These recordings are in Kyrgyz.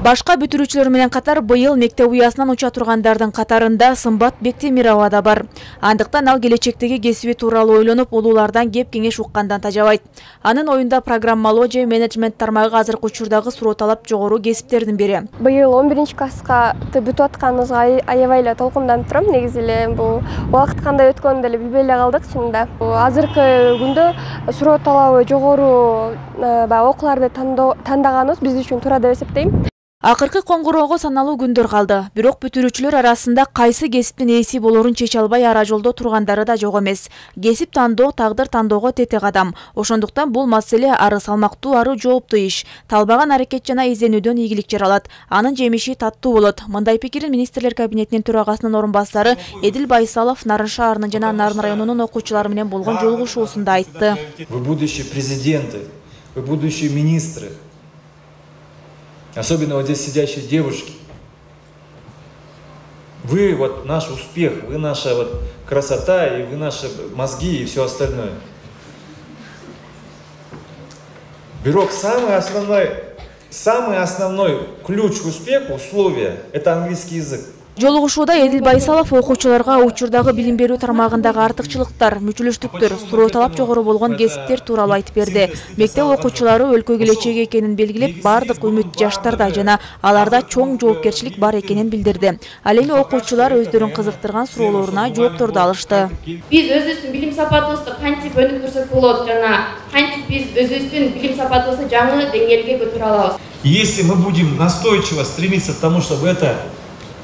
Башка бүтүрүүчүлөр менен катар быйыл мектеп уясынан уча тургандардын катарында Сымбат Бектемирова да бар. Андыктан ал келечектеги кесиби тууралуу ойлонуп, улуулардан кеп кеңеш уккандан тажабайт. Анын оюнда программалоо же менеджмент тармагы азыркы учурдагы суроо талап жогору кесиптердин бири. Быйыл 11-класска бүтүп атканыбызга аябай эле толкунданып турам. Негизи эле бул убакыт кандай өткөнүн деле билбей эле калдык чынында. Азыркы күндө суроо талабы жогору окууларды тандаганыбыз биз үчүн туура деп эсептейм. Акыркы коңгуроого саналуу күндөр калды. Бирок бүтүрүүчүлөр арасында кайсы кесиптин ээси болорун чече албай ара жолдо тургандары да жок эмес. Кесип тандоо тагдыр тандоого тете кадам. Ошондуктан бул маселе ары салмактуу, ары жооптуу иш. Талбаган аракет жана изденүүдөн ийгилик жаралат. Анын жемиши таттуу болот. Мындай пикирин министрлер кабинетинин төрагасынын орун басары Эдил Байсалов Нарын шаарынын жана Нарын районунун окуучулары менен болгон жолугушуусунда айтты. Вы будущие президенты, вы будущие министры. Особенно вот здесь сидящие девушки. Вы вот наш успех, вы наша вот красота, и вы наши мозги и все остальное. Бирок самый основной ключ к успеху, условие, это английский язык. Жолугушууда Эдил Байсалов окуучуларга учурдагы билим берүү тармагындагы артыкчылыктар, мүчүлүштүктөр, суроо талап жогору болгон кесиптер тууралуу айтып берди. Мектеп окуучулары өлкө келечеги экенин белгилеп, бардык үмүт жаштарда жана аларда чоң жоопкерчилик бар экенин билдирди. Ал эми окуучулар өздөрүн кызыктырган суроолоруна жоопторду алышты. Биз өзүбүздүн билим сапатыбызды кантип өнүктүрсөк болот жана кантип биз өзүбүздүн билим сапатыбызды жаңы деңгээлге көтөрө алабыз. Если мы будем настойчиво стремиться к тому, чтобы это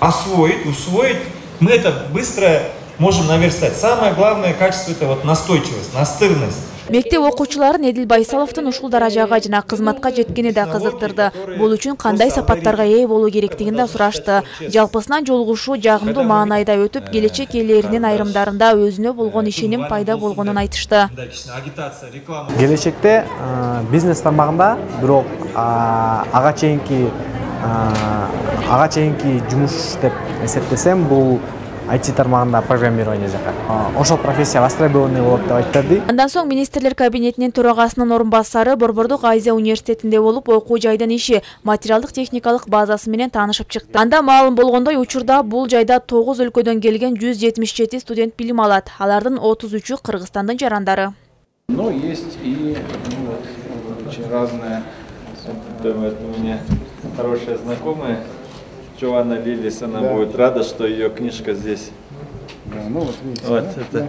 усвоить, мы это быстро можем наверстать. Самое главное качество — это вот настойчивость, настырность. Мектеп окуучуларын Эдил Байсаловдун ушул даражага жана кызматка жеткени да кызыктырды. Бул үчүн кандай сапаттарга ээ болуу керектигин да сурашты. Жалпысынан жолугушуу жагымдуу маанайда өтүп, келечек ээлеринин айрымдарында өзүнө болгон ишеним пайда болгонун айтышты. Келечекте бизнес тармагында бирок ага чейинки жумуш деп эсептесем, бул IT тармагында программирование жака. Ошол профессия востребованный болот деп айтып берди. Андан соң министрлер кабинетинин төрагасынын орун басары Борбордук Азия университетинде болуп, окуу жайдын иши, материалдык техникалык базасы менен таанышып чыкты. Анда маалым болгондой, учурда бул жайда 9 өлкөдөн келген 177 студент билим алат. Алардын 33-ü Кыргызстандын жарандары. Но есть и очень разные. Думаю, у меня хорошая знакомая Джоанна Лилис, она будет рада, что ее книжка здесь. Да, ну вот видите, вот это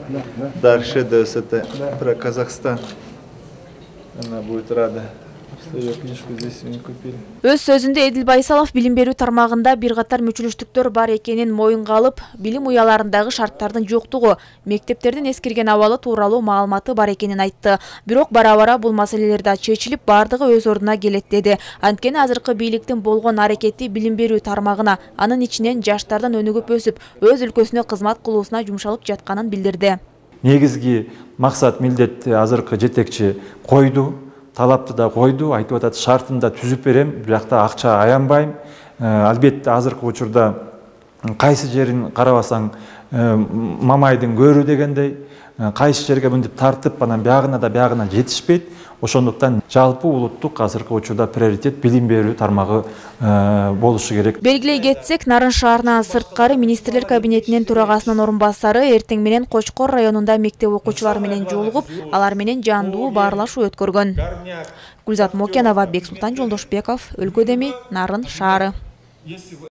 Dark Shadows, это про Казахстан. Она будет рада, что ее книжку здесь не купили. Өз сөзүндө Эдил Байсалов билим берүү тармагында бир катар мүчүлүштүктөр бар экенин моюнга алып, билим уяларындагы шарттардын жоктугу, мектептердин эскирген абалы тууралуу маалыматы бар экенин айтты. Бирок бара-бара бул маселелер да чечилип, бардыгы өз ордуна келет деди. Анткени азыркы бийликтин болгон аракети билим берүү тармагына, анын ичинен жаштардан өнүгүп өсүп, өз өлкөсүнө кызмат кылуусуна жумшалып жатканын билдирди. Негизги максат, милдет азыркы жетекчи койду. Талапты да койду, айтып атат, шартын да түзүп берем, биякта акча аянбайм. Албетте азыркы учурда кайсы жерин карабасаң мамайдын көрү дегендей, кайсы жерге мынтип тартып, анан биягына жетишпейт. Ошондуктан жалпы улуттук азыркы учурда приоритет билим берүү тармагы болушу керек. Белгилей кетсек, Нарын шаарынан сырткары министрлер кабинетинин төрагасынын орун басары эртең менен Кочкор районунда мектеп окуучулары менен жолугуп, алар менен жандуу баарлашуу өткөргөн. Гүлзат Мокенова, Бексултан Жолдошбеков, Өлкө Деми, Нарын шаары.